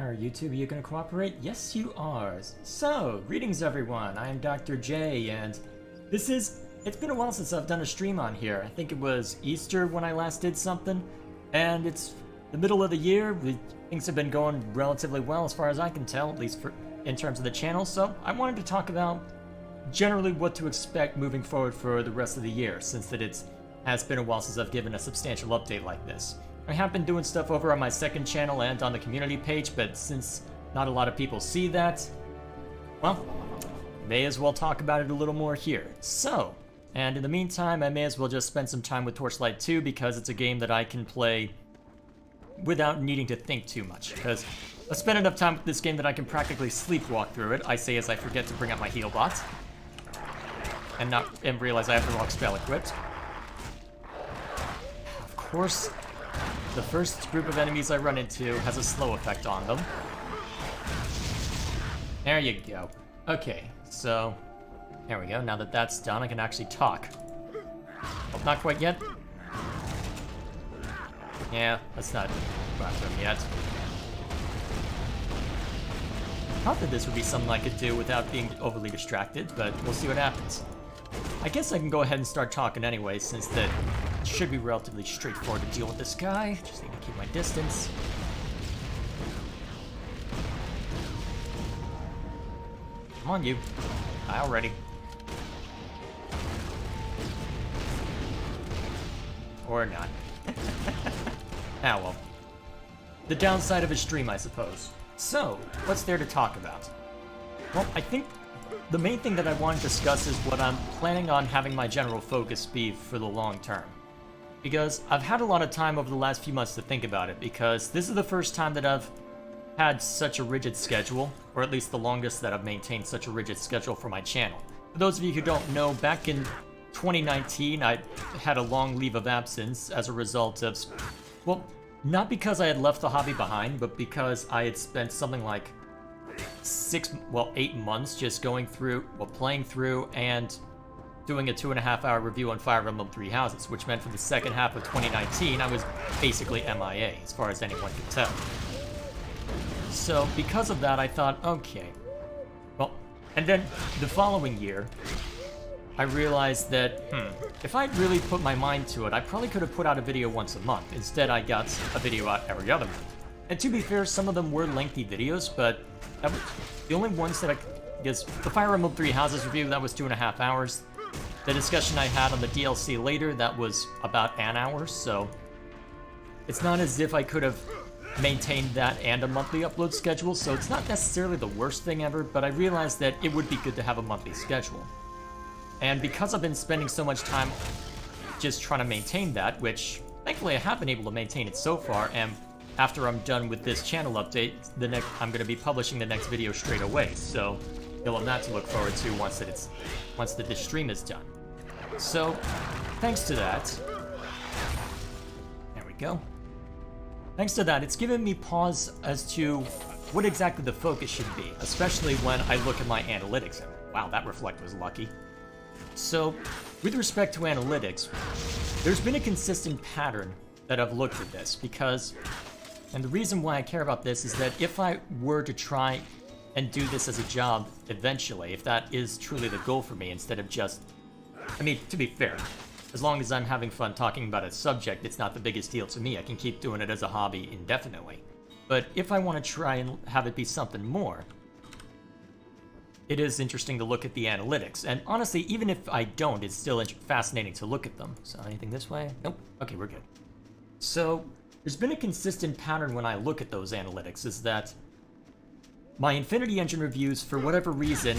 Alright, YouTube, are you gonna cooperate? Yes, you are. So, greetings everyone, I am Dr. J, and it's been a while since I've done a stream on here. I think it was Easter when I last did something, and it's the middle of the year. Things have been going relatively well as far as I can tell, at least in terms of the channel, so I wanted to talk about generally what to expect moving forward for the rest of the year, since it has been a while since I've given a substantial update like this. I have been doing stuff over on my second channel and on the community page, but since not a lot of people see that, well, may as well talk about it a little more here. So, and in the meantime, I may as well just spend some time with Torchlight 2 because it's a game that I can play without needing to think too much, because I spent enough time with this game that I can practically sleepwalk through it. I say as I forget to bring up my heal bot and realize I have the wrong spell equipped. Of course, the first group of enemies I run into has a slow effect on them. There you go. Okay, so there we go. Now that that's done, I can actually talk. Oh, not quite yet. Yeah, that's not after him yet. Thought that this would be something I could do without being overly distracted, but we'll see what happens. I guess I can go ahead and start talking anyway, since that should be relatively straightforward to deal with this guy. Just need to keep my distance. Come on, you. Die already. Or not. Ah, well. The downside of a stream, I suppose. So, what's there to talk about? Well, I think the main thing that I want to discuss is what I'm planning on having my general focus be for the long term. Because I've had a lot of time over the last few months to think about it, because this is the first time that I've had such a rigid schedule, or at least the longest that I've maintained such a rigid schedule for my channel. For those of you who don't know, back in 2019, I had a long leave of absence as a result of, well, not because I had left the hobby behind, but because I had spent something like 8 months just going through, playing through and doing a 2.5-hour review on Fire Emblem Three Houses, which meant for the second half of 2019, I was basically MIA, as far as anyone could tell. So, because of that, I thought, okay. Well, and then the following year, I realized that, if I'd really put my mind to it, I probably could have put out a video once a month. Instead, I got a video out every other month. And to be fair, some of them were lengthy videos, but the only ones that guess the Fire Emblem Three Houses review, that was 2.5 hours. The discussion I had on the DLC later, that was about an hour, so it's not as if I could have maintained that and a monthly upload schedule, so it's not necessarily the worst thing ever, but I realized that it would be good to have a monthly schedule. And because I've been spending so much time just trying to maintain that, which thankfully I have been able to maintain it so far, and after I'm done with this channel update, I'm going to be publishing the next video straight away, so you'll have that to look forward to once this stream is done. So, thanks to that, there we go. Thanks to that, it's given me pause as to what exactly the focus should be, especially when I look at my analytics. And wow, that reflect was lucky. So, with respect to analytics, there's been a consistent pattern that I've looked at this, because, and the reason why I care about this is that if I were to try and do this as a job eventually, if that is truly the goal for me, instead of just, I mean, to be fair, as long as I'm having fun talking about a subject, it's not the biggest deal to me. I can keep doing it as a hobby indefinitely. But if I want to try and have it be something more, it is interesting to look at the analytics. And honestly, even if I don't, it's still fascinating to look at them. So anything this way? Nope. Okay, we're good. So there's been a consistent pattern when I look at those analytics, is that my Infinity Engine reviews, for whatever reason,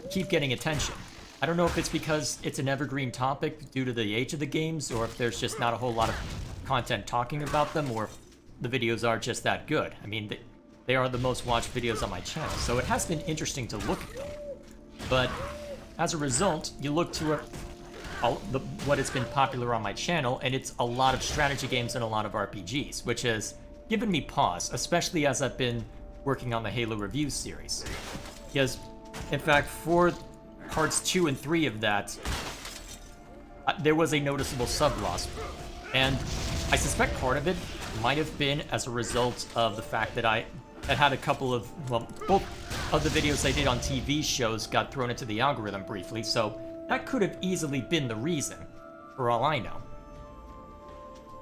keep getting attention. I don't know if it's because it's an evergreen topic due to the age of the games, or if there's just not a whole lot of content talking about them, or if the videos are just that good. I mean, they are the most watched videos on my channel, so it has been interesting to look at them. But as a result, you look to what has been popular on my channel, and it's a lot of strategy games and a lot of RPGs, which has given me pause, especially as I've been working on the Halo review series. Because, in fact, for parts 2 and 3 of that, there was a noticeable sub-loss, and I suspect part of it might have been as a result of the fact that that had a couple of, well, both of the videos I did on TV shows got thrown into the algorithm briefly, so that could have easily been the reason, for all I know.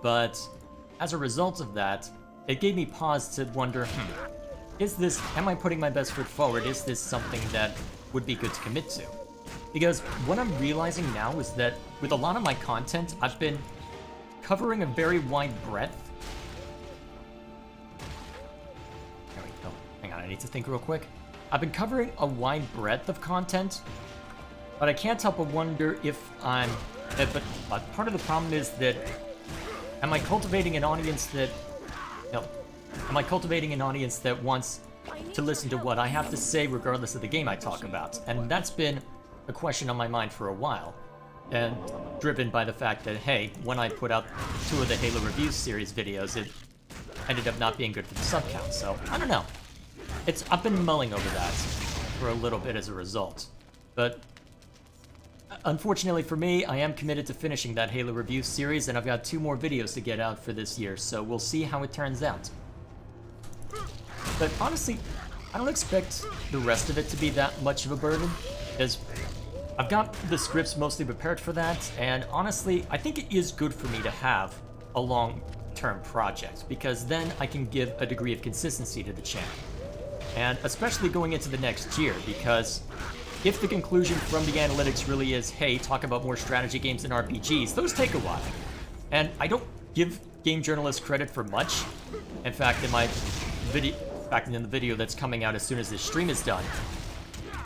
But as a result of that, it gave me pause to wonder, am I putting my best foot forward? Is this something that would be good to commit to? Because what I'm realizing now is that with a lot of my content, I've been covering a very wide breadth. There we go. Hang on, I need to think real quick. I've been covering a wide breadth of content, but I can't help but wonder if but part of the problem is that, am I cultivating an audience that wants to listen to what I have to say regardless of the game I talk about? And that's been a question on my mind for a while, and driven by the fact that, hey, when I put out 2 of the Halo Review series videos, it ended up not being good for the sub count, so I don't know. I've been mulling over that for a little bit as a result, but unfortunately for me, I am committed to finishing that Halo Review series, and I've got 2 more videos to get out for this year, so we'll see how it turns out. But honestly, I don't expect the rest of it to be that much of a burden, because I've got the scripts mostly prepared for that, and honestly, I think it is good for me to have a long-term project, because then I can give a degree of consistency to the channel. And especially going into the next year, because if the conclusion from the analytics really is, hey, talk about more strategy games and RPGs, those take a while. And I don't give game journalists credit for much. In fact, in the video that's coming out as soon as this stream is done,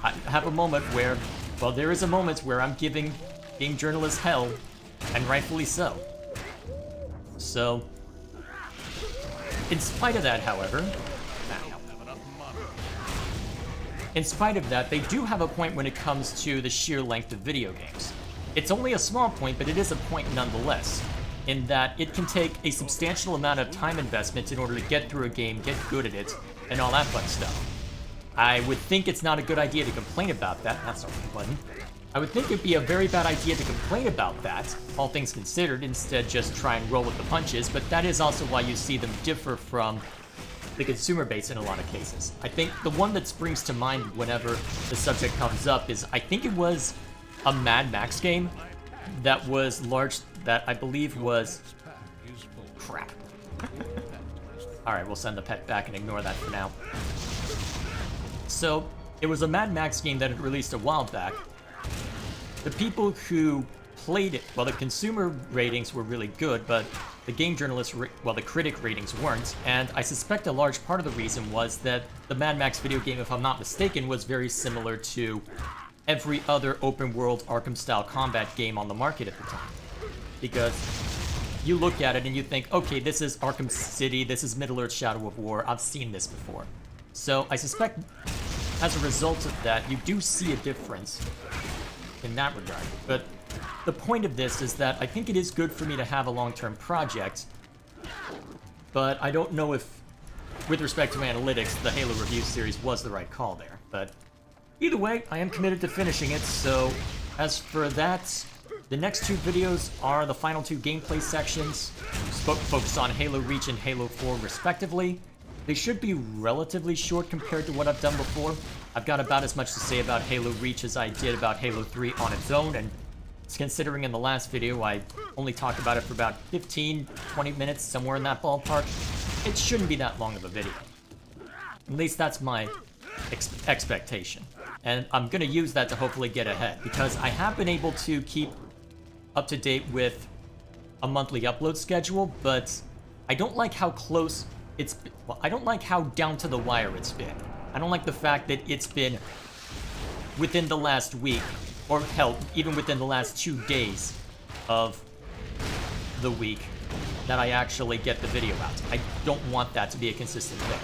I have a moment where, well, there is a moment where I'm giving game journalists hell, and rightfully so. So, in spite of that, however, they do have a point when it comes to the sheer length of video games. It's only a small point, but it is a point nonetheless, in that it can take a substantial amount of time investment in order to get through a game, get good at it, and all that fun stuff. I would think it's not a good idea to complain about that. That's not the button. I would think it'd be a very bad idea to complain about that, all things considered, instead just try and roll with the punches, but that is also why you see them differ from the consumer base in a lot of cases. I think the one that springs to mind whenever the subject comes up is, I think it was a Mad Max game that was that I believe was... crap. Alright, we'll send the pet back and ignore that for now. So, it was a Mad Max game that had released a while back. The people who played it, well, the consumer ratings were really good, but the game journalists, the critic ratings weren't, and I suspect a large part of the reason was that the Mad Max video game, if I'm not mistaken, was very similar to every other open-world Arkham-style combat game on the market at the time. Because you look at it and you think, okay, this is Arkham City, this is Middle-earth Shadow of War, I've seen this before. So I suspect, as a result of that, you do see a difference in that regard. But the point of this is that I think it is good for me to have a long-term project, but I don't know if, with respect to analytics, the Halo Review series was the right call there. But either way, I am committed to finishing it, so as for that, the next 2 videos are the final 2 gameplay sections, focused on Halo Reach and Halo 4 respectively. They should be relatively short compared to what I've done before. I've got about as much to say about Halo Reach as I did about Halo 3 on its own, and considering in the last video I only talked about it for about 15-20 minutes, somewhere in that ballpark, it shouldn't be that long of a video. At least that's my expectation. And I'm going to use that to hopefully get ahead, because I have been able to keep up to date with a monthly upload schedule, but I don't like how close it's been. Well, I don't like how down to the wire it's been. I don't like the fact that it's been within the last week, or hell, even within the last 2 days of the week that I actually get the video out. I don't want that to be a consistent thing.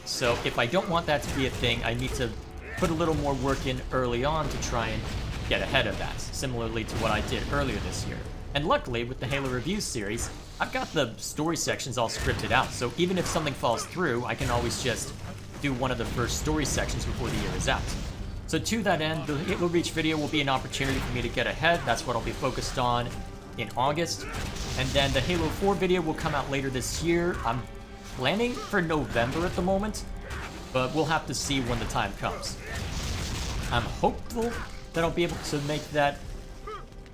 So if I don't want that to be a thing, I need to put a little more work in early on to try and get ahead of that, similarly to what I did earlier this year. And luckily, with the Halo Review series, I've got the story sections all scripted out, so even if something falls through, I can always just do one of the first story sections before the year is out. So to that end, the Halo Reach video will be an opportunity for me to get ahead. That's what I'll be focused on in August. And then the Halo 4 video will come out later this year. I'm planning for November at the moment, but we'll have to see when the time comes. I'm hopeful that I'll be able to make that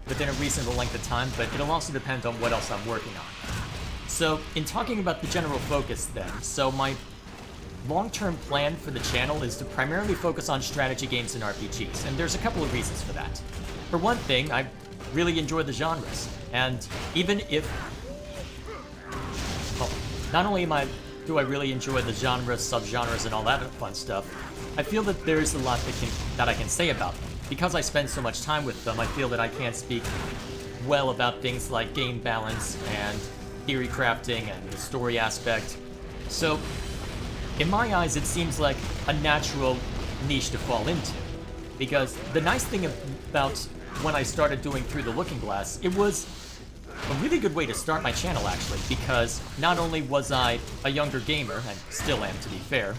within a reasonable length of time, but it'll also depend on what else I'm working on. So, in talking about the general focus then, so my long-term plan for the channel is to primarily focus on strategy games and RPGs, and there's a couple of reasons for that. For one thing, I really enjoy the genres, and even if... well, not only do I really enjoy the genres, subgenres, and all that fun stuff, I feel that there's a lot that I can say about them. Because I spend so much time with them, I feel that I can't speak well about things like game balance and theory crafting and the story aspect. So, in my eyes, it seems like a natural niche to fall into. Because the nice thing about when I started doing Through the Looking Glass, it was a really good way to start my channel, actually, because not only was I a younger gamer, and still am to be fair,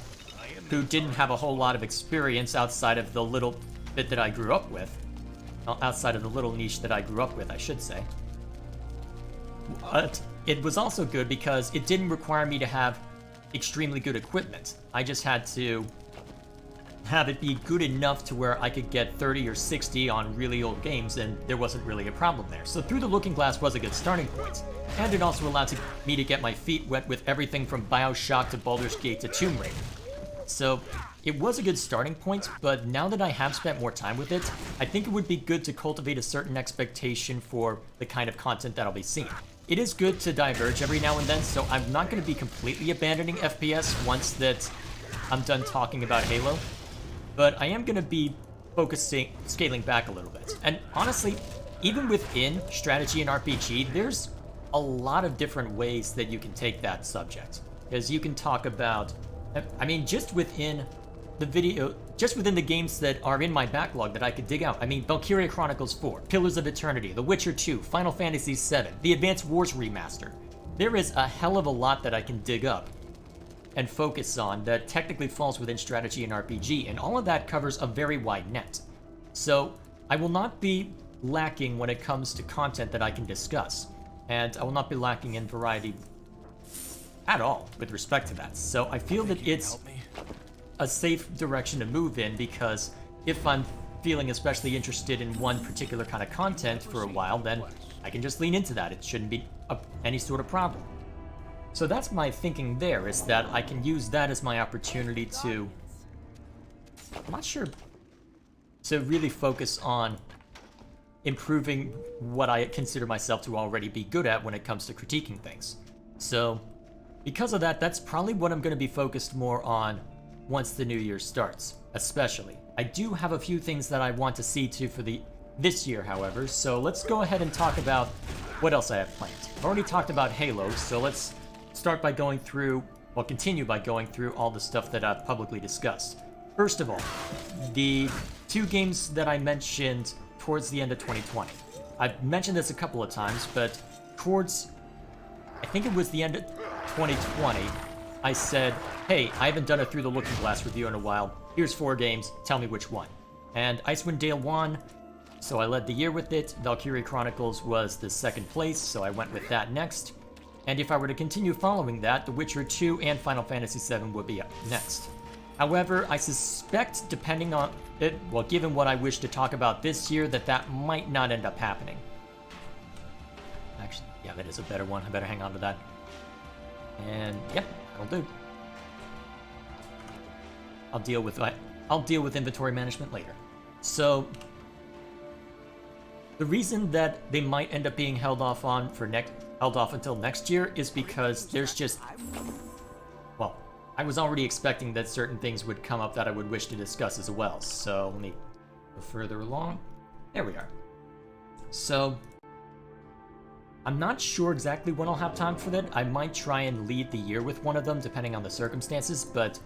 who didn't have a whole lot of experience outside of the little bit that I grew up with, well, outside of the little niche that I grew up with, I should say. But it was also good because it didn't require me to have extremely good equipment. I just had to have it be good enough to where I could get 30 or 60 on really old games, and there wasn't really a problem there. So Through the Looking Glass was a good starting point, and it also allowed me to get my feet wet with everything from BioShock to Baldur's Gate to Tomb Raider. So it was a good starting point, but now that I have spent more time with it, I think it would be good to cultivate a certain expectation for the kind of content that I'll be seeing. It is good to diverge every now and then, so I'm not going to be completely abandoning FPS once that I'm done talking about Halo, but I am going to be scaling back a little bit. And honestly, even within strategy and RPG, there's a lot of different ways that you can take that subject. Because you can talk about, I mean, just within the games that are in my backlog that I could dig out. I mean, Valkyria Chronicles 4, Pillars of Eternity, The Witcher 2, Final Fantasy VII, the Advanced Wars Remaster. There is a hell of a lot that I can dig up and focus on that technically falls within strategy and RPG, and all of that covers a very wide net. So, I will not be lacking when it comes to content that I can discuss, and I will not be lacking in variety at all with respect to that. So I feel that it's a safe direction to move in, because if I'm feeling especially interested in one particular kind of content for a while, then I can just lean into that. It shouldn't be any sort of problem. So that's my thinking there, is that I can use that as my opportunity to, I'm not sure, to really focus on improving what I consider myself to already be good at when it comes to critiquing things. So because of that, that's probably what I'm going to be focused more on once the new year starts, especially. I do have a few things that I want to see to for this year, however, so let's go ahead and talk about what else I have planned. I've already talked about Halo, so let's start by continue by going through all the stuff that I've publicly discussed. First of all, the two games that I mentioned towards the end of 2020. I've mentioned this a couple of times, but towards, I think it was the end of 2020, I said, hey, I haven't done a Through the Looking Glass review in a while. Here's 4 games, tell me which one. And Icewind Dale won, so I led the year with it. Valkyria Chronicles was the second place, so I went with that next. And if I were to continue following that, The Witcher 2 and Final Fantasy VII would be up next. However, I suspect, depending on it, well, given what I wish to talk about this year, that might not end up happening. Actually, yeah, that is a better one. I better hang on to that. And yeah, that'll do. I'll deal with inventory management later. So the reason that they might end up being held off until next year is because there's just, well, I was already expecting that certain things would come up that I would wish to discuss as well. So let me go further along. There we are. So I'm not sure exactly when I'll have time for that. I might try and lead the year with one of them, depending on the circumstances, but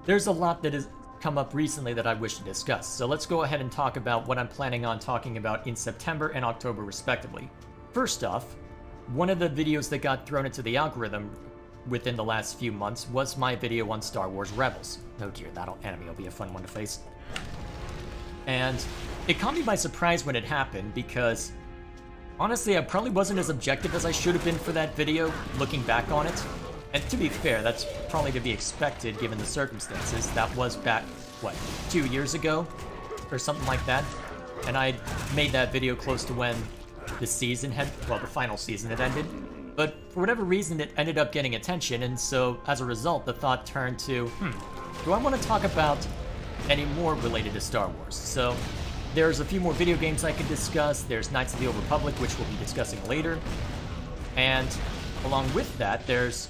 there's a lot that has come up recently that I wish to discuss. So let's go ahead and talk about what I'm planning on talking about in September and October, respectively. First off, one of the videos that got thrown into the algorithm within the last few months was my video on Star Wars Rebels. Oh dear, that enemy will be a fun one to face. And it caught me by surprise when it happened, because honestly, I probably wasn't as objective as I should have been for that video, looking back on it. And to be fair, that's probably to be expected given the circumstances. That was back, what, 2 years ago? Or something like that. And I made that video close to when the season had, well, the final season had ended. But for whatever reason, it ended up getting attention, and so as a result, the thought turned to, do I want to talk about any more related to Star Wars? So there's a few more video games I could discuss. There's Knights of the Old Republic, which we'll be discussing later. And along with that, there's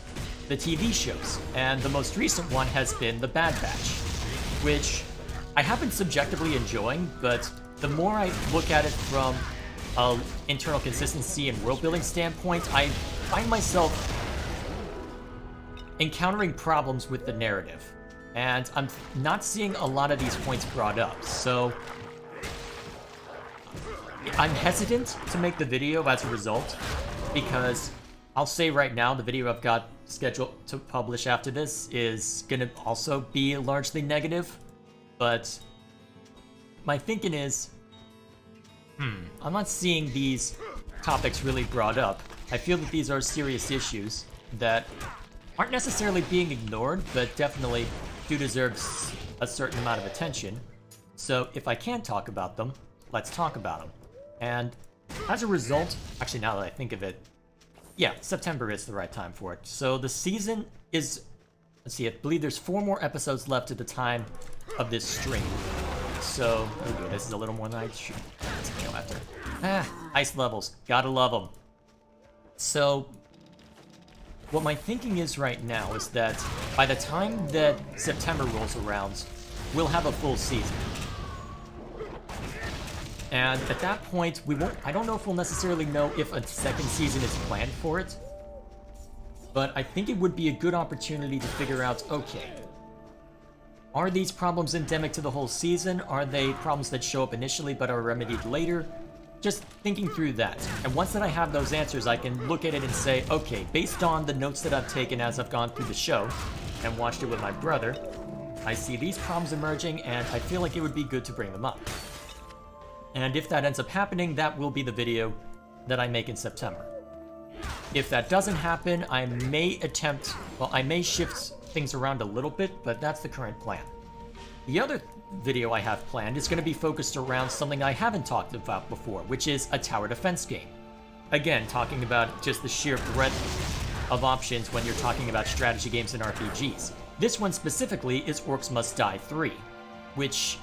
the TV shows. And the most recent one has been The Bad Batch, which I have been subjectively enjoying, but the more I look at it from an internal consistency and world-building standpoint, I find myself encountering problems with the narrative. And I'm not seeing a lot of these points brought up, so I'm hesitant to make the video as a result, because I'll say right now, the video I've got scheduled to publish after this is gonna also be largely negative, but my thinking is, I'm not seeing these topics really brought up. I feel that these are serious issues that aren't necessarily being ignored, but definitely do deserve a certain amount of attention. So if I can talk about them, let's talk about them. And as a result, actually now that I think of it, yeah, September is the right time for it. So the season is, let's see, I believe there's 4 more episodes left at the time of this stream. So, okay, this is a little more than I should go after. Ice levels, gotta love them. So, what my thinking is right now is that by the time that September rolls around, we'll have a full season. And at that point, I don't know if we'll necessarily know if a second season is planned for it, but I think it would be a good opportunity to figure out, okay, are these problems endemic to the whole season? Are they problems that show up initially but are remedied later? Just thinking through that. And once that I have those answers, I can look at it and say, okay, based on the notes that I've taken as I've gone through the show and watched it with my brother, I see these problems emerging and I feel like it would be good to bring them up. And if that ends up happening, that will be the video that I make in September. If that doesn't happen, I may shift things around a little bit, but that's the current plan. The other video I have planned is going to be focused around something I haven't talked about before, which is a tower defense game. Again, talking about just the sheer breadth of options when you're talking about strategy games and RPGs. This one specifically is Orcs Must Die 3, which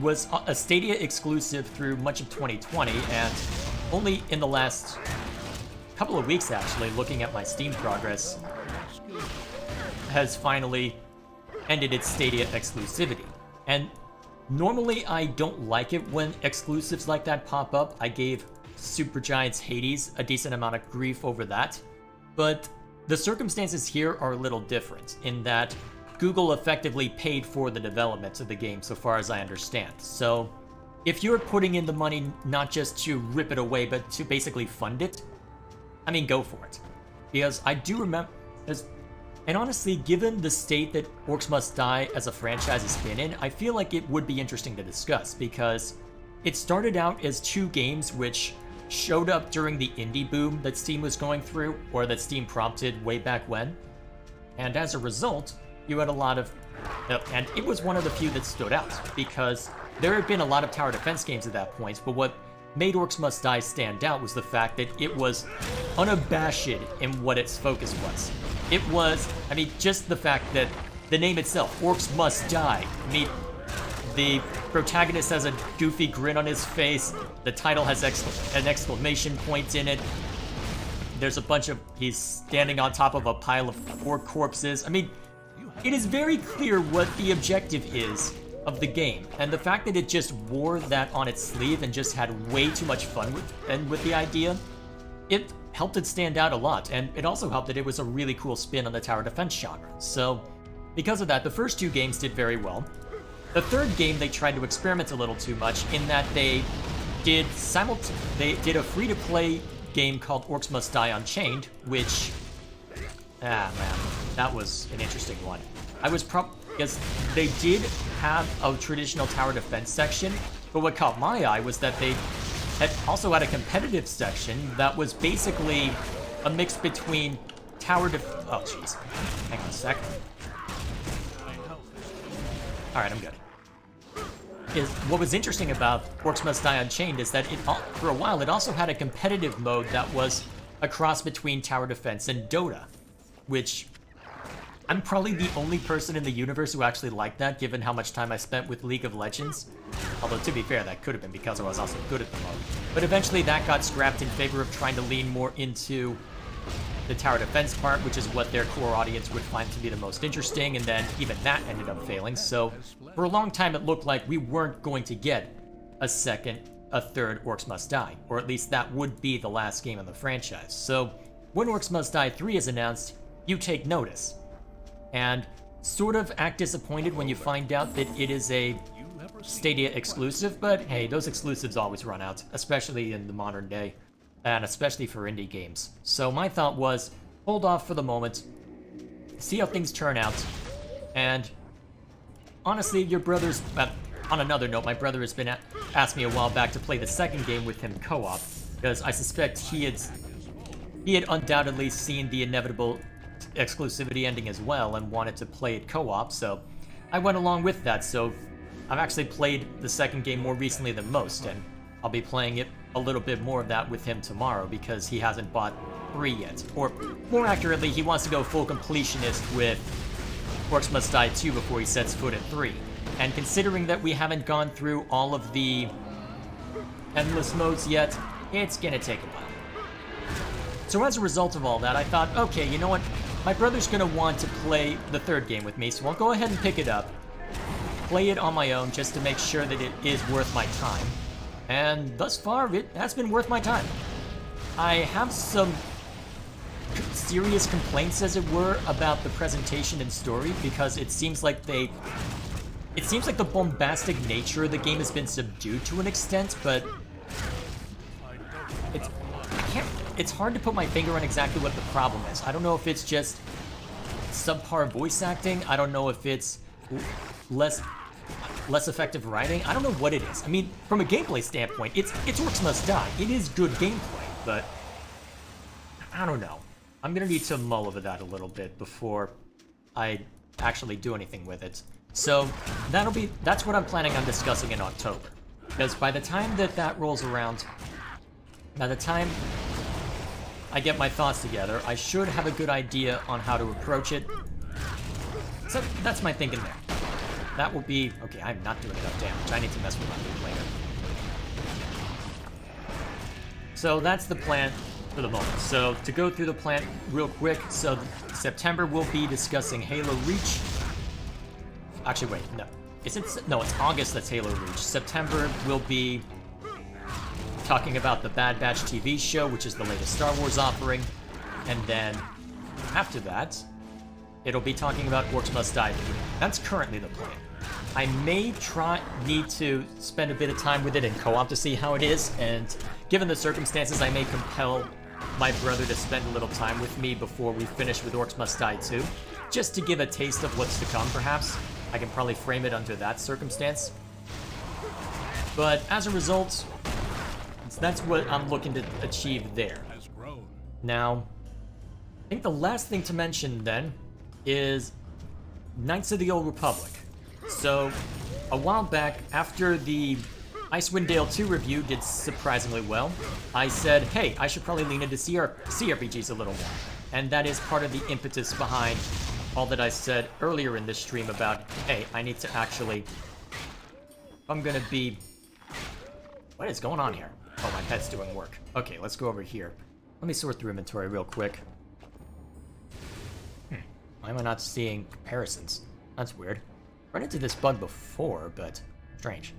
was a Stadia exclusive through much of 2020, and only in the last couple of weeks actually, looking at my Steam progress, has finally ended its Stadia exclusivity. And normally I don't like it when exclusives like that pop up. I gave Supergiant's Hades a decent amount of grief over that, but the circumstances here are a little different in that Google effectively paid for the development of the game so far as I understand. So if you're putting in the money not just to rip it away but to basically fund it, I mean, go for it. Because I do remember, and honestly, given the state that Orcs Must Die as a franchise has been in, I feel like it would be interesting to discuss, because it started out as 2 games which showed up during the indie boom that Steam was going through, or that Steam prompted way back when. And as a result, you had a lot of, and it was one of the few that stood out, because there had been a lot of tower defense games at that point, but what made Orcs Must Die stand out was the fact that it was unabashed in what its focus was. It was, I mean, just the fact that the name itself, Orcs Must Die. I mean, the protagonist has a goofy grin on his face, the title has an exclamation point in it, there's a bunch of, he's standing on top of a pile of orc corpses. I mean, it is very clear what the objective is of the game, and the fact that it just wore that on its sleeve and just had way too much fun with the idea, it helped it stand out a lot, and it also helped that it was a really cool spin on the tower defense genre. So because of that, the first 2 games did very well. The third game, they tried to experiment a little too much in that they did a free-to-play game called Orcs Must Die Unchained, which, man, that was an interesting one. Because they did have a traditional tower defense section, but what caught my eye was that they had also had a competitive section that was basically a mix between Oh, jeez. Hang on a sec. Alright, I'm good. What was interesting about Orcs Must Die Unchained is that for a while it also had a competitive mode that was a cross between tower defense and Dota, which I'm probably the only person in the universe who actually liked that, given how much time I spent with League of Legends. Although, to be fair, that could have been because I was also good at the mode. But eventually that got scrapped in favor of trying to lean more into the tower defense part, which is what their core audience would find to be the most interesting, and then even that ended up failing. So for a long time it looked like we weren't going to get a third Orcs Must Die, or at least that would be the last game in the franchise. So when Orcs Must Die 3 is announced, you take notice, and sort of act disappointed when you find out that it is a Stadia exclusive, but hey, those exclusives always run out, especially in the modern day. And especially for indie games. So my thought was, hold off for the moment, see how things turn out, and honestly, your brother's... on another note, my brother has been asked me a while back to play the second game with him co-op, because I suspect he had undoubtedly seen the inevitable exclusivity ending as well and wanted to play it co-op, so I went along with that. So I've actually played the second game more recently than most, and I'll be playing it a little bit more of that with him tomorrow because he hasn't bought 3 yet. Or, more accurately, he wants to go full completionist with Orcs Must Die 2 before he sets foot in 3. And considering that we haven't gone through all of the endless modes yet, it's gonna take a while. So as a result of all that, I thought, okay, you know what? My brother's gonna want to play the third game with me, so I'll go ahead and pick it up, play it on my own just to make sure that it is worth my time. And thus far, it has been worth my time. I have some serious complaints, as it were, about the presentation and story, because it seems like the bombastic nature of the game has been subdued to an extent, but it's hard to put my finger on exactly what the problem is. I don't know if it's just subpar voice acting. I don't know if it's less effective writing. I don't know what it is. I mean, from a gameplay standpoint, it's Orcs Must Die. It is good gameplay, but I don't know. I'm gonna need to mull over that a little bit before I actually do anything with it. So that's what I'm planning on discussing in October. Because by the time that rolls around, by the time I get my thoughts together, I should have a good idea on how to approach it. So that's my thinking there. That will be... Okay, I'm not doing enough damage. I need to mess with my loot later. So that's the plan for the moment. So to go through the plan real quick, so September we'll be discussing Halo Reach. Actually, wait, no. No, it's August that's Halo Reach. September we'll be talking about the Bad Batch TV show, which is the latest Star Wars offering. And then after that, it'll be talking about Orcs Must Die 3. That's currently the plan. I may need to spend a bit of time with it in co-op to see how it is, and given the circumstances, I may compel my brother to spend a little time with me before we finish with Orcs Must Die 2, just to give a taste of what's to come, perhaps. I can probably frame it under that circumstance. But as a result, that's what I'm looking to achieve there. Now, I think the last thing to mention then is Knights of the Old Republic. So, a while back, after the Icewind Dale 2 review did surprisingly well, I said, hey, I should probably lean into CRPGs a little more. And that is part of the impetus behind all that I said earlier in this stream about, hey, I need to actually... I'm gonna be... What is going on here? Oh, my pet's doing work. Okay, let's go over here. Let me sort through inventory real quick. Why am I not seeing comparisons? That's weird. Run into this bug before, but strange.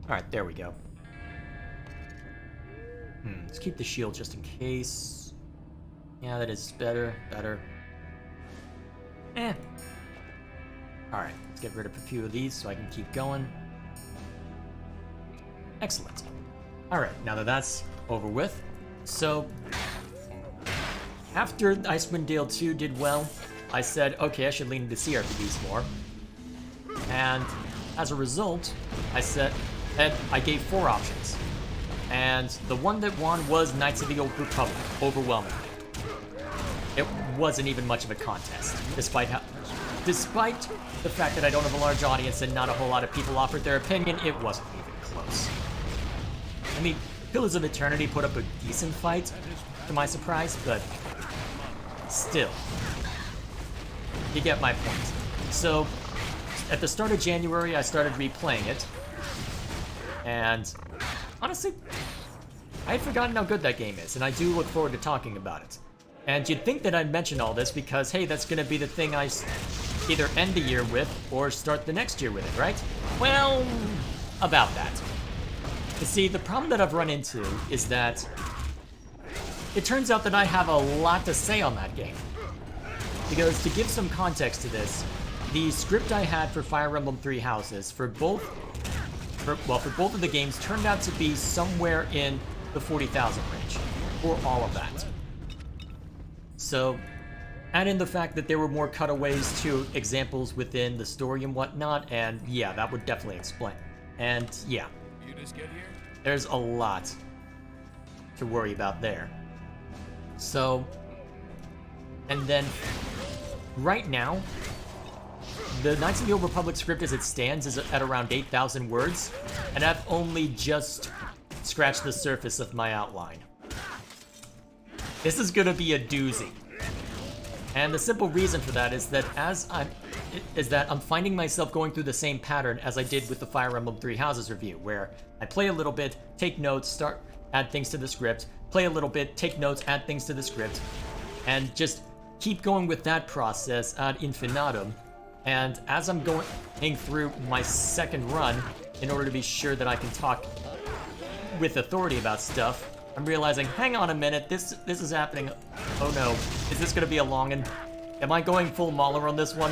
Alright, there we go. Let's keep the shield just in case. Yeah, that is better. Alright, let's get rid of a few of these so I can keep going. Excellent. Alright, now that that's over with, so after Icewind Dale 2 did well, I said, okay, I should lean into CRPGs more. And as a result, I gave 4 options. And the one that won was Knights of the Old Republic, overwhelmingly. it wasn't even much of a contest, despite the fact that I don't have a large audience and not a whole lot of people offered their opinion, it wasn't even close. I mean, Pillars of Eternity put up a decent fight, to my surprise, but still, you get my point. So, at the start of January, I started replaying it, and honestly, I had forgotten how good that game is, and I do look forward to talking about it. And you'd think that I'd mention all this because, hey, that's gonna be the thing I either end the year with or start the next year with it, right? Well, about that. You see, the problem that I've run into is that it turns out that I have a lot to say on that game. Because to give some context to this, the script I had for Fire Emblem Three Houses for both of the games turned out to be somewhere in the 40,000 range for all of that. So, add in the fact that there were more cutaways to examples within the story and whatnot, and yeah, that would definitely explain. And yeah, You just get here? there's a lot to worry about there. So, and then right now, the Knights of the Old Republic script as it stands is at around 8,000 words, and I've only just scratched the surface of my outline. This is gonna be a doozy. And the simple reason for that is that I'm finding myself going through the same pattern as I did with the Fire Emblem Three Houses review, where I play a little bit, take notes, add things to the script, play a little bit, take notes, add things to the script, and just keep going with that process ad infinitum. And as I'm going through my second run, in order to be sure that I can talk with authority about stuff, I'm realizing, hang on a minute, this is happening. Oh no, is this gonna be a long one? Am I going full Mauler on this one?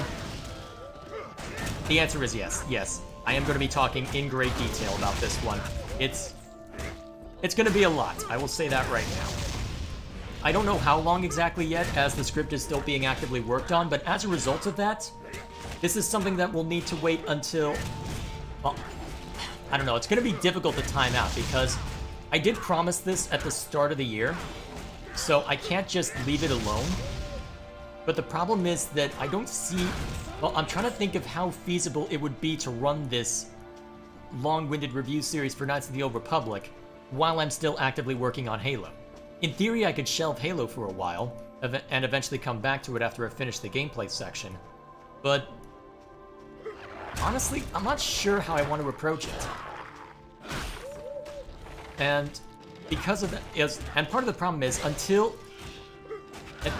The answer is yes, yes. I am gonna be talking in great detail about this one. It's gonna be a lot, I will say that right now. I don't know how long exactly yet, as the script is still being actively worked on, but as a result of that, this is something that will need to wait until, well, I don't know, it's gonna be difficult to time out because I did promise this at the start of the year, so I can't just leave it alone. But the problem is that I don't see, well, I'm trying to think of how feasible it would be to run this long-winded review series for Knights of the Old Republic while I'm still actively working on Halo. In theory, I could shelve Halo for a while, and eventually come back to it after I finish the gameplay section. But honestly, I'm not sure how I want to approach it. And because of that, and part of the problem is until,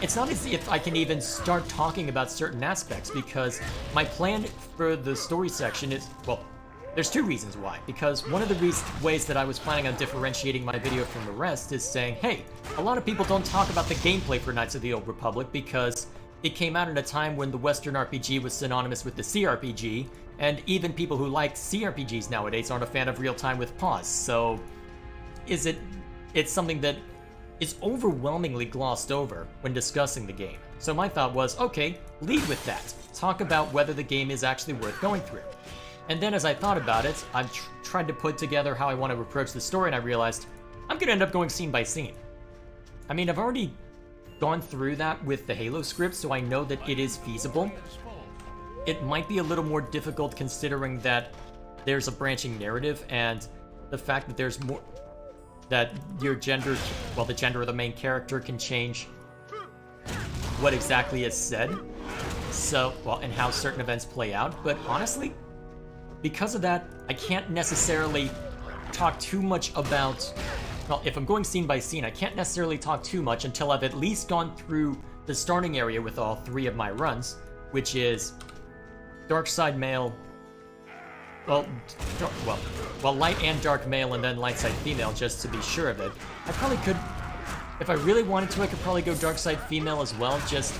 it's not as if I can even start talking about certain aspects, because my plan for the story section is, well, there's two reasons why. Because one of the ways that I was planning on differentiating my video from the rest is saying, hey, a lot of people don't talk about the gameplay for Knights of the Old Republic because it came out at a time when the Western RPG was synonymous with the CRPG, and even people who like CRPGs nowadays aren't a fan of real-time with pause, so it's something that is overwhelmingly glossed over when discussing the game. So my thought was, okay, lead with that. Talk about whether the game is actually worth going through. And then as I thought about it, I tried to put together how I want to approach the story, and I realized I'm going to end up going scene by scene. I mean, I've already gone through that with the Halo script, so I know that it is feasible. It might be a little more difficult considering that there's a branching narrative, and the fact that there's more, that your gender, well, the gender of the main character can change what exactly is said, so, well, and how certain events play out. But honestly, because of that, I can't necessarily talk too much about, well, if I'm going scene by scene, I can't necessarily talk too much until I've at least gone through the starting area with all three of my runs, which is Dark Side Male, well, light and dark male, and then light side female, just to be sure of it. I probably could, if I really wanted to, I could probably go dark side female as well, just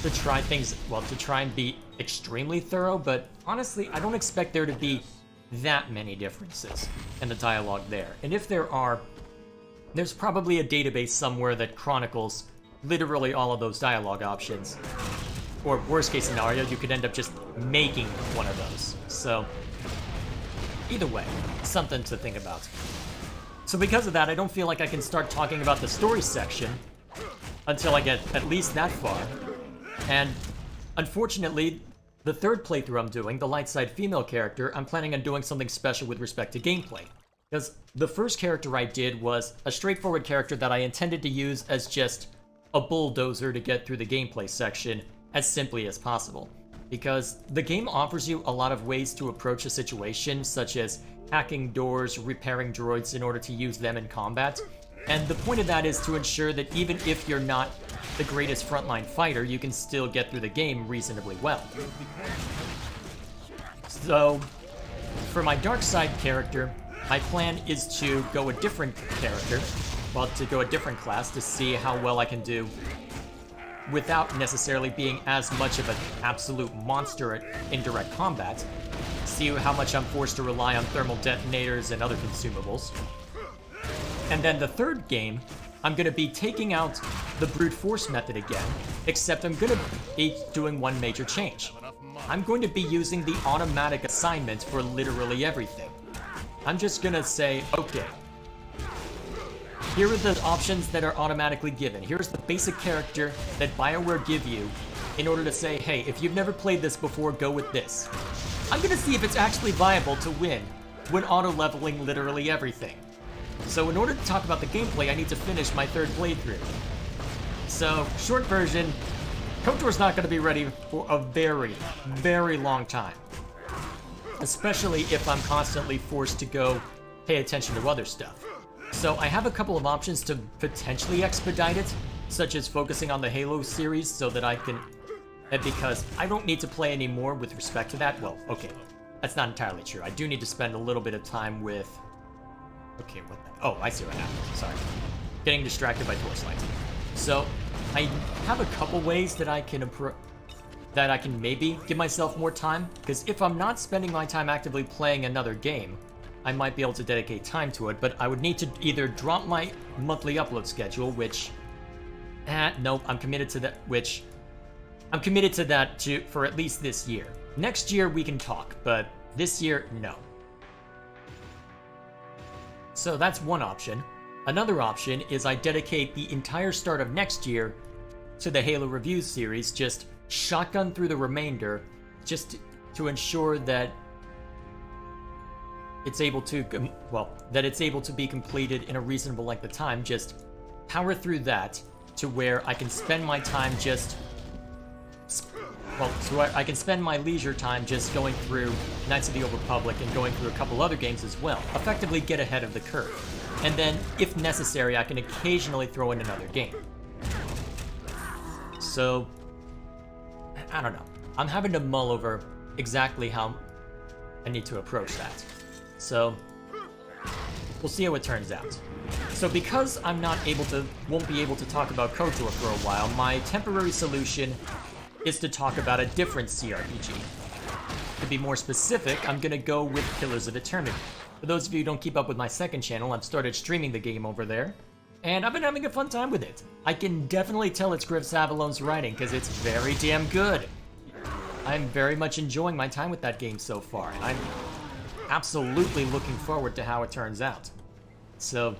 to try things, well, to try and be extremely thorough, but honestly, I don't expect there to be that many differences in the dialogue there. And if there are, there's probably a database somewhere that chronicles literally all of those dialogue options. Or worst case scenario, you could end up just making one of those. So, either way, something to think about. So because of that, I don't feel like I can start talking about the story section until I get at least that far. And unfortunately, the third playthrough I'm doing, the light side female character, I'm planning on doing something special with respect to gameplay. Because the first character I did was a straightforward character that I intended to use as just a bulldozer to get through the gameplay section as simply as possible. Because the game offers you a lot of ways to approach a situation, such as hacking doors, repairing droids in order to use them in combat. And the point of that is to ensure that even if you're not the greatest frontline fighter, you can still get through the game reasonably well. So, for my dark side character, my plan is to go a different character, well, to go a different class to see how well I can do without necessarily being as much of an absolute monster at indirect combat. See how much I'm forced to rely on thermal detonators and other consumables. And then the third game, I'm going to be taking out the brute force method again, except I'm going to be doing one major change. I'm going to be using the automatic assignment for literally everything. I'm just going to say, okay, here are the options that are automatically given. Here's the basic character that BioWare give you in order to say, hey, if you've never played this before, go with this. I'm going to see if it's actually viable to win when auto-leveling literally everything. So in order to talk about the gameplay, I need to finish my third playthrough. So, short version, KOTOR's not going to be ready for a very, very long time. Especially if I'm constantly forced to go pay attention to other stuff. So I have a couple of options to potentially expedite it, such as focusing on the Halo series so that I can... because I don't need to play anymore with respect to that. Well, okay, that's not entirely true. I do need to spend a little bit of time with... Okay, what the... Oh, I see what happened. Sorry. Getting distracted by torchlight. So, I have a couple ways that I can maybe give myself more time, because if I'm not spending my time actively playing another game, I might be able to dedicate time to it, but I would need to either drop my monthly upload schedule, which... nope, I'm committed to that, which... I'm committed to that for at least this year. Next year we can talk, but this year, no. So that's one option. Another option is I dedicate the entire start of next year to the Halo Reviews series, just shotgun through the remainder, just to ensure that it's able to, it's able to be completed in a reasonable length of time, just power through that to where I can spend my time just, I can spend my leisure time just going through Knights of the Old Republic and going through a couple other games as well, effectively get ahead of the curve. And then, if necessary, I can occasionally throw in another game. So, I don't know. I'm having to mull over exactly how I need to approach that. So, we'll see how it turns out. So because I'm won't be able to talk about KOTOR for a while, my temporary solution is to talk about a different CRPG. To be more specific, I'm gonna go with Pillars of Eternity. For those of you who don't keep up with my second channel, I've started streaming the game over there, and I've been having a fun time with it. I can definitely tell it's Griff Savalone's writing, because it's very damn good. I'm very much enjoying my time with that game so far, and I'm absolutely looking forward to how it turns out. So,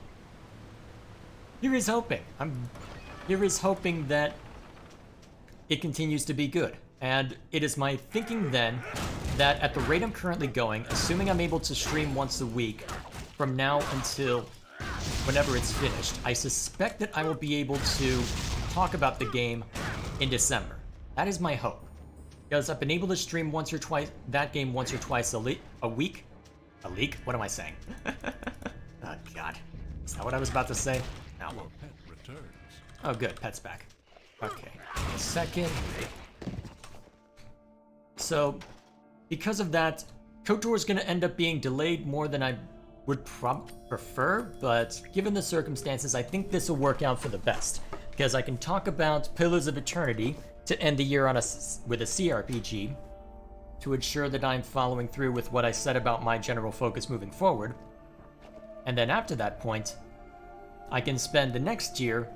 here is hoping. Here is hoping that it continues to be good. And it is my thinking then that at the rate I'm currently going, assuming I'm able to stream once a week from now until whenever it's finished, I suspect that I will be able to talk about the game in December. That is my hope. Because I've been able to stream that game once or twice a week? A leak? What am I saying? Oh god. Is that what I was about to say? No. Oh good, pet's back. Okay, a second. So, because of that, KOTOR is going to end up being delayed more than I would prefer, but given the circumstances, I think this will work out for the best. Because I can talk about Pillars of Eternity to end the year with a CRPG, to ensure that I'm following through with what I said about my general focus moving forward. And then after that point, I can spend the next year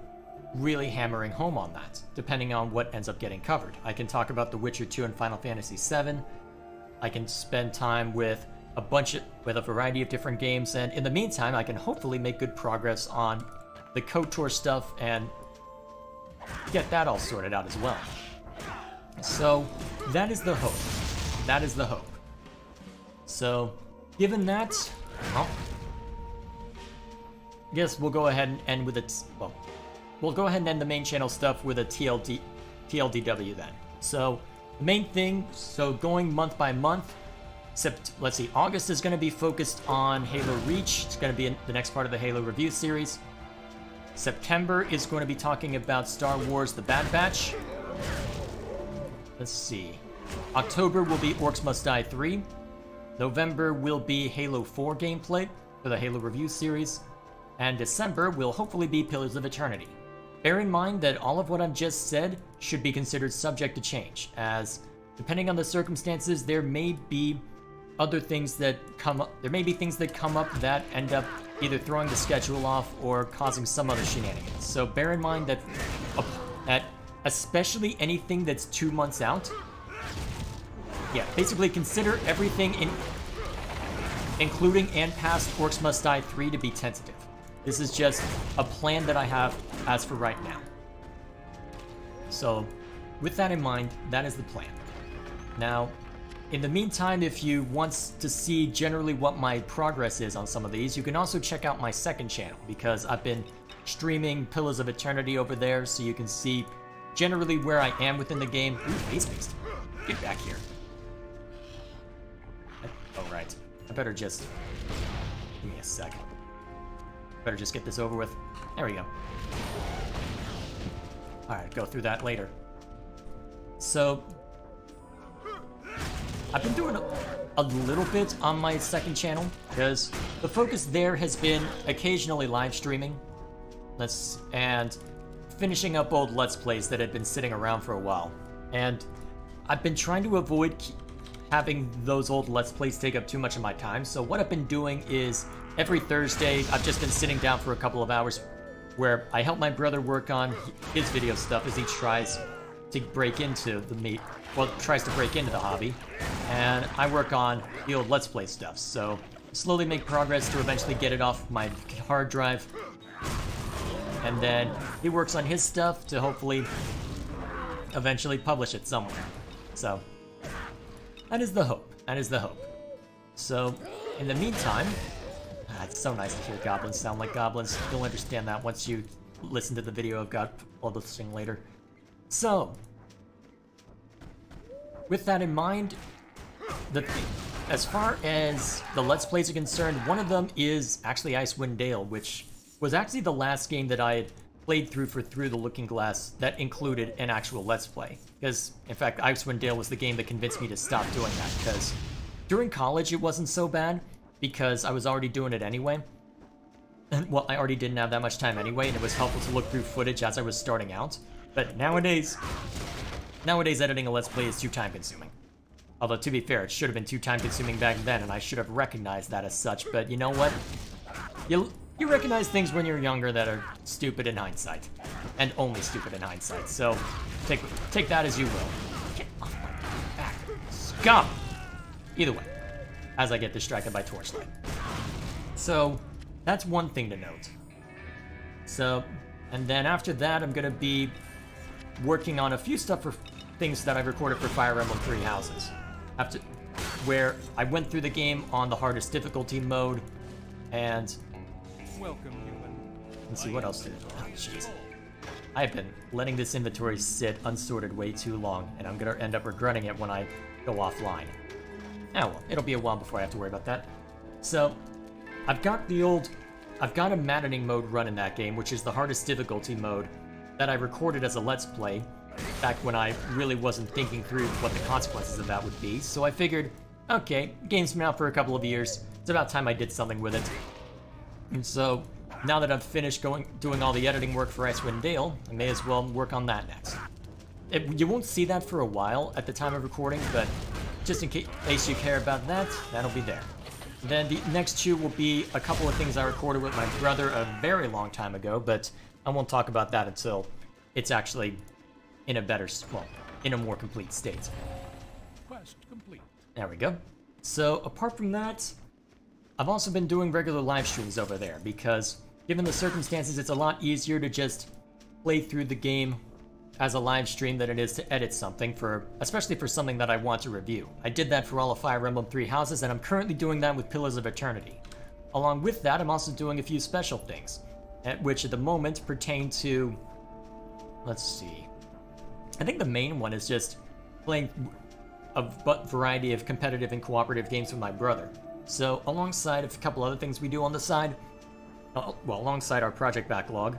really hammering home on that, depending on what ends up getting covered. I can talk about The Witcher 2 and Final Fantasy VII. I can spend time with a variety of different games, and in the meantime, I can hopefully make good progress on the KOTOR stuff and get that all sorted out as well. So that is the hope. That is the hope. So given that, well, I guess we'll go ahead and end with it. Well, we'll go ahead and end the main channel stuff with a TLDW then. So the main thing, so going month by month, except, let's see, August is going to be focused on Halo Reach. It's going to be the next part of the Halo review series. September is going to be talking about Star Wars The Bad Batch. Let's see. October will be Orcs Must Die 3. November will be Halo 4 gameplay for the Halo review series. And December will hopefully be Pillars of Eternity. Bear in mind that all of what I've just said should be considered subject to change, as depending on the circumstances, there may be other things that come up. There may be things that come up that end up either throwing the schedule off or causing some other shenanigans. So bear in mind that especially anything that's 2 months out, yeah, basically consider everything including and past Orcs Must Die 3 to be tentative. This is just a plan that I have as for right now. So with that in mind, that is the plan. Now, in the meantime, if you want to see generally what my progress is on some of these, you can also check out my second channel, because I've been streaming Pillars of Eternity over there, so you can see generally where I am within the game. Ooh, Base Beast. Get back here. Oh, right. I better just... Give me a second. Better just get this over with. There we go. Alright, go through that later. So... I've been doing a little bit on my second channel, because the focus there has been occasionally live streaming, and finishing up old Let's Plays that had been sitting around for a while. And I've been trying to avoid having those old Let's Plays take up too much of my time, so what I've been doing is every Thursday I've just been sitting down for a couple of hours where I help my brother work on his video stuff as he tries to break into tries to break into the hobby, and I work on the old Let's Play stuff, so slowly make progress to eventually get it off my hard drive, and then he works on his stuff to hopefully eventually publish it somewhere. So that is the hope. That is the hope. So in the meantime, it's so nice to hear goblins sound like goblins. You'll understand that once you listen to the video I've got publishing later. So with that in mind, as far as the Let's Plays are concerned, one of them is actually Icewind Dale, which was actually the last game that I had played through for Through the Looking Glass that included an actual Let's Play. Because, in fact, Icewind Dale was the game that convinced me to stop doing that, because during college it wasn't so bad, because I was already doing it anyway. Well, I already didn't have that much time anyway, and it was helpful to look through footage as I was starting out. But nowadays editing a Let's Play is too time-consuming. Although, to be fair, it should have been too time-consuming back then, and I should have recognized that as such, but you know what? You recognize things when you're younger that are stupid in hindsight. And only stupid in hindsight, so take that as you will. Get off my back, scum! Either way, as I get distracted by torchlight. So, that's one thing to note. So, and then after that, I'm gonna be working on a few stuff for things that I've recorded for Fire Emblem Three Houses. Where I went through the game on the hardest difficulty mode, and welcome, human. Let's see what else did. Oh, jeez. I've been letting this inventory sit unsorted way too long, and I'm gonna end up regretting it when I go offline. Oh well, it'll be a while before I have to worry about that. So, I've got a maddening mode run in that game, which is the hardest difficulty mode that I recorded as a Let's Play back when I really wasn't thinking through what the consequences of that would be. So I figured, okay, game's been out for a couple of years, it's about time I did something with it. And so, now that I've finished doing all the editing work for Icewind Dale, I may as well work on that next. You won't see that for a while at the time of recording, but just in case you care about that, that'll be there. Then the next two will be a couple of things I recorded with my brother a very long time ago, but I won't talk about that until it's actually in a more complete state. Quest complete. There we go. So, apart from that, I've also been doing regular live streams over there, because given the circumstances, it's a lot easier to just play through the game as a live stream than it is to edit something, especially for something that I want to review. I did that for all of Fire Emblem Three Houses, and I'm currently doing that with Pillars of Eternity. Along with that, I'm also doing a few special things, which at the moment pertain to, let's see, I think the main one is just playing a variety of competitive and cooperative games with my brother. So alongside of a couple other things we do on the side, well, alongside our project backlog,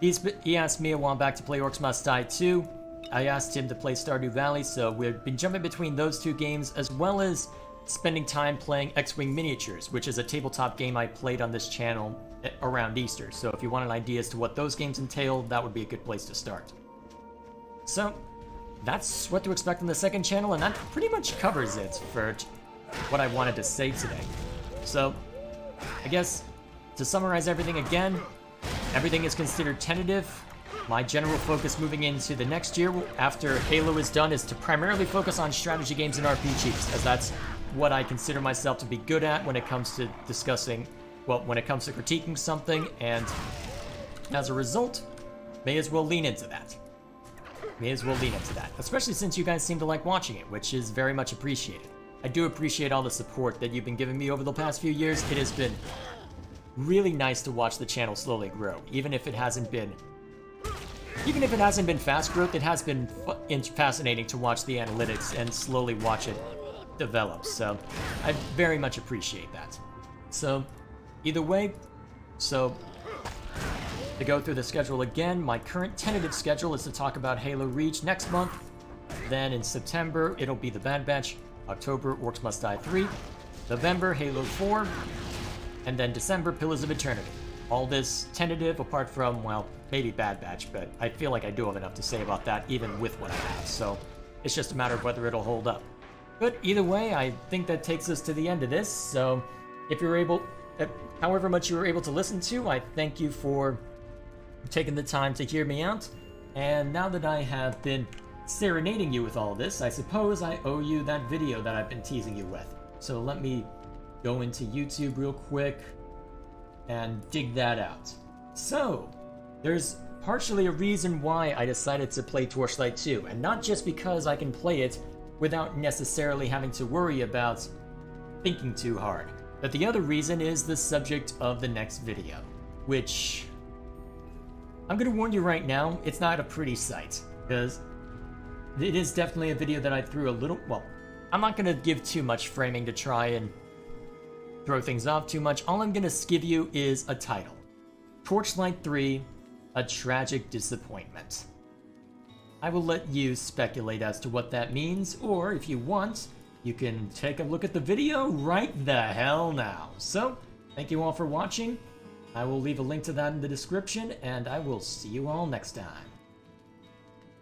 he asked me a while back to play Orcs Must Die 2. I asked him to play Stardew Valley, so we've been jumping between those two games, as well as spending time playing X-Wing Miniatures, which is a tabletop game I played on this channel around Easter. So if you want an idea as to what those games entail, that would be a good place to start. So that's what to expect on the second channel, and that pretty much covers it for what I wanted to say today. So I guess to summarize everything again, everything is considered tentative. My general focus moving into the next year after Halo is done is to primarily focus on strategy games and RPGs, as that's what I consider myself to be good at when it comes to discussing, well, when it comes to critiquing something, and as a result, may as well lean into that. Especially since you guys seem to like watching it, which is very much appreciated. I do appreciate all the support that you've been giving me over the past few years. It has been really nice to watch the channel slowly grow, even if it hasn't been fast growth. It has been fascinating to watch the analytics and slowly watch it develop, so I very much appreciate that. So either way, to go through the schedule again, my current tentative schedule is to talk about Halo Reach next month. Then in September, it'll be the Bad Batch. October, Orcs Must Die 3. November, Halo 4. And then December, Pillars of Eternity. All this tentative, apart from, well, maybe Bad Batch, but I feel like I do have enough to say about that even with what I have, so it's just a matter of whether it'll hold up. But either way, I think that takes us to the end of this, so if you're able, however much you were able to listen to, I thank you for taking the time to hear me out. And now that I have been serenading you with all this, I suppose I owe you that video that I've been teasing you with. So let me go into YouTube real quick and dig that out. So, there's partially a reason why I decided to play Torchlight 2, and not just because I can play it without necessarily having to worry about thinking too hard. But the other reason is the subject of the next video, which I'm gonna warn you right now, it's not a pretty sight, because it is definitely a video that I threw a little, well, I'm not gonna give too much framing to try and throw things off too much. All I'm gonna give you is a title. Torchlight 3, A Tragic Disappointment. I will let you speculate as to what that means, or if you want, you can take a look at the video right the hell now. So, thank you all for watching. I will leave a link to that in the description, and I will see you all next time.